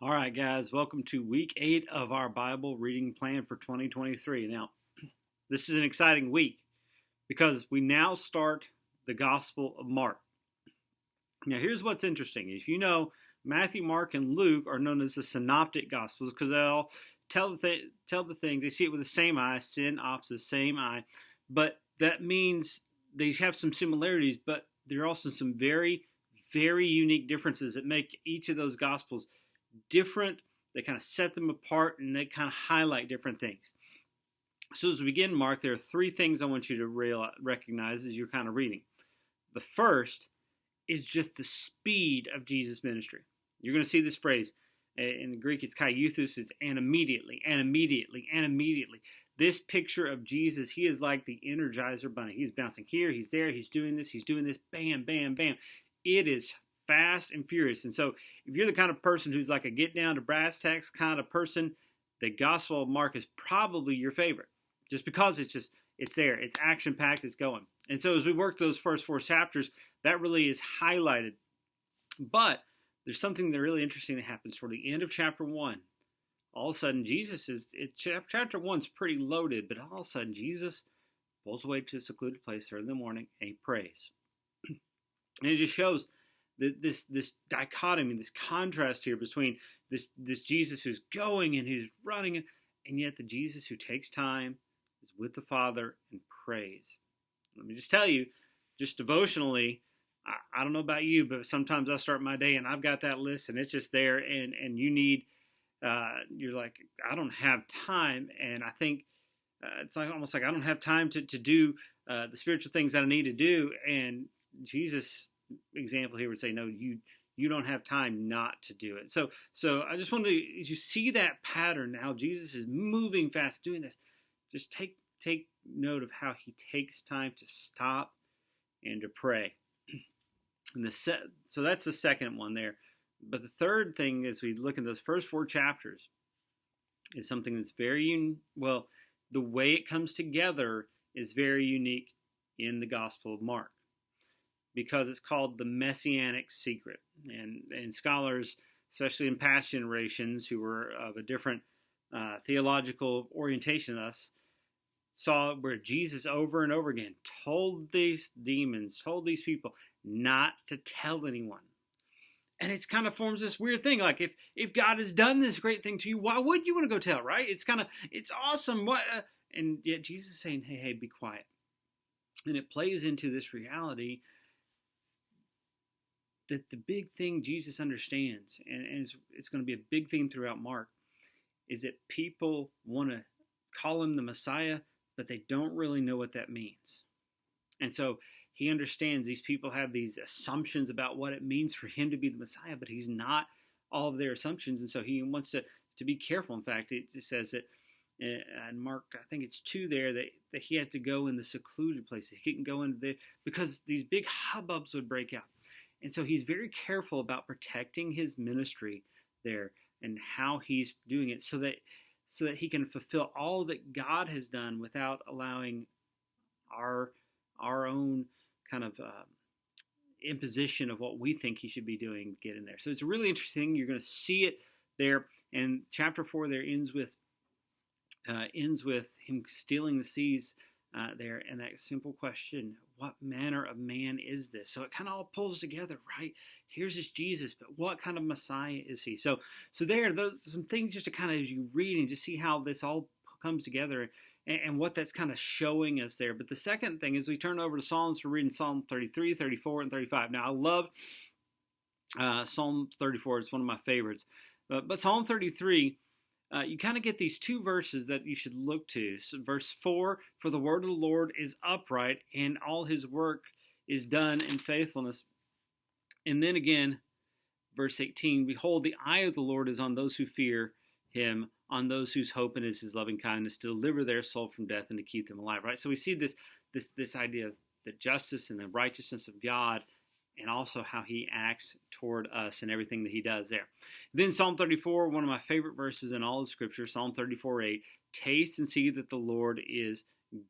All right, guys, welcome to week 8 of our Bible reading plan for 2023. Now, this is an exciting week because we now start the Gospel of Mark. Now, here's what's interesting. If you know, Matthew, Mark, and Luke are known as the synoptic Gospels because they all tell the thing. They see it with the same eye, synopsis, same eye. But that means they have some similarities, but there are also some very, very unique differences that make each of those Gospels different. They kind of set them apart and they kind of highlight different things. So as we begin Mark, there are 3 things I want you to recognize as you're kind of reading. The first is just the speed of Jesus' ministry. You're going to see this phrase. In the Greek, it's kaiuthus. It's and immediately, and immediately, and immediately. This picture of Jesus, he is like the Energizer Bunny. He's bouncing here, he's there, he's doing this, bam, bam, bam. It is fast and furious. And so if you're the kind of person who's like a get down to brass tacks kind of person, the Gospel of Mark is probably your favorite, just because it's there, it's action packed, it's going. And so as we work those first 4 chapters, that really is highlighted. But there's something that really interesting that happens toward the end of chapter 1. All of a sudden, chapter 1's pretty loaded, but all of a sudden Jesus pulls away to a secluded place early in the morning and he prays. And it just shows this dichotomy, this contrast here between this Jesus who's going and who's running, and yet the Jesus who takes time, is with the Father, and prays. Let me just tell you, just devotionally, I don't know about you, but sometimes I start my day and I've got that list and it's just there, and you need, you're like, I don't have time, and I think it's like almost like I don't have time to do the spiritual things that I need to do, and Jesus' example here would say, no, you don't have time not to do it. So I just wanted to, you see that pattern now. Jesus is moving fast, doing this. Just take note of how he takes time to stop and to pray. And so that's the second one there. But the third thing, as we look at those first 4 chapters, is something that's very the way it comes together is very unique in the Gospel of Mark, because it's called the Messianic secret. And scholars, especially in past generations who were of a different theological orientation than us, saw where Jesus over and over again told these demons, told these people not to tell anyone. And it's kind of forms this weird thing, like if God has done this great thing to you, why would you want to go tell, right? It's awesome. What? And yet Jesus is saying, hey, be quiet. And it plays into this reality that the big thing Jesus understands, and it's going to be a big theme throughout Mark, is that people want to call him the Messiah, but they don't really know what that means. And so he understands these people have these assumptions about what it means for him to be the Messiah, but he's not all of their assumptions. And so he wants to be careful. In fact, it says that in Mark, I think it's 2 there, that he had to go in the secluded places. He couldn't go into because these big hubbubs would break out. And so he's very careful about protecting his ministry there and how he's doing it so that he can fulfill all that God has done without allowing our own kind of imposition of what we think he should be doing get in there. So it's really interesting. You're going to see it there. And chapter 4 there ends with him stealing the seas there, and that simple question, what manner of man is this? So it kind of all pulls together, right? Here's this Jesus, but what kind of Messiah is he? So there, those some things just to kind of, as you read and just see how this all comes together and what that's kind of showing us there. But the second thing is we turn over to Psalms. We're reading Psalm 33, 34, and 35. Now, I love Psalm 34. It's one of my favorites. But Psalm 33, you kind of get these 2 verses that you should look to. So verse 4, for the word of the Lord is upright, and all his work is done in faithfulness. And then again, verse 18, behold, the eye of the Lord is on those who fear him, on those whose hope is his loving kindness, to deliver their soul from death and to keep them alive, right? So we see this idea of the justice and the righteousness of God, and also how he acts toward us and everything that he does there. Then Psalm 34, one of my favorite verses in all of Scripture, Psalm 34:8, taste and see that the Lord is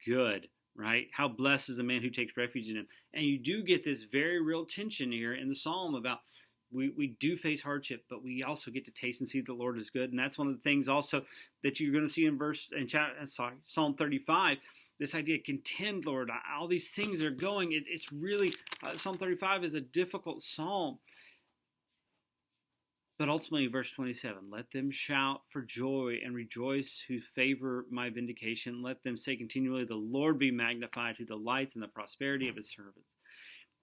good, right? How blessed is the man who takes refuge in him. And you do get this very real tension here in the psalm about We do face hardship, but we also get to taste and see the Lord is good. And that's one of the things also that you're going to see in Psalm 35. This idea, contend, Lord. All these things are going. It's really, Psalm 35 is a difficult psalm. But ultimately, verse 27, let them shout for joy and rejoice who favor my vindication. Let them say continually, the Lord be magnified, who delights in the prosperity of his servants.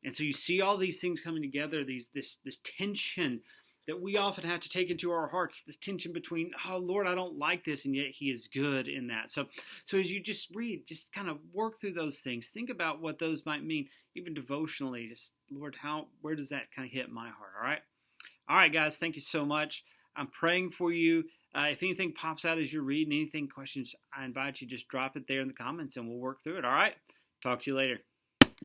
And so you see all these things coming together, this tension that we often have to take into our hearts, this tension between, oh, Lord, I don't like this, and yet he is good in that. So as you just read, just kind of work through those things. Think about what those might mean, even devotionally. Just, Lord, where does that kind of hit my heart, all right? All right, guys, thank you so much. I'm praying for you. If anything pops out as you're reading, questions, I invite you just drop it there in the comments, and we'll work through it, all right? Talk to you later.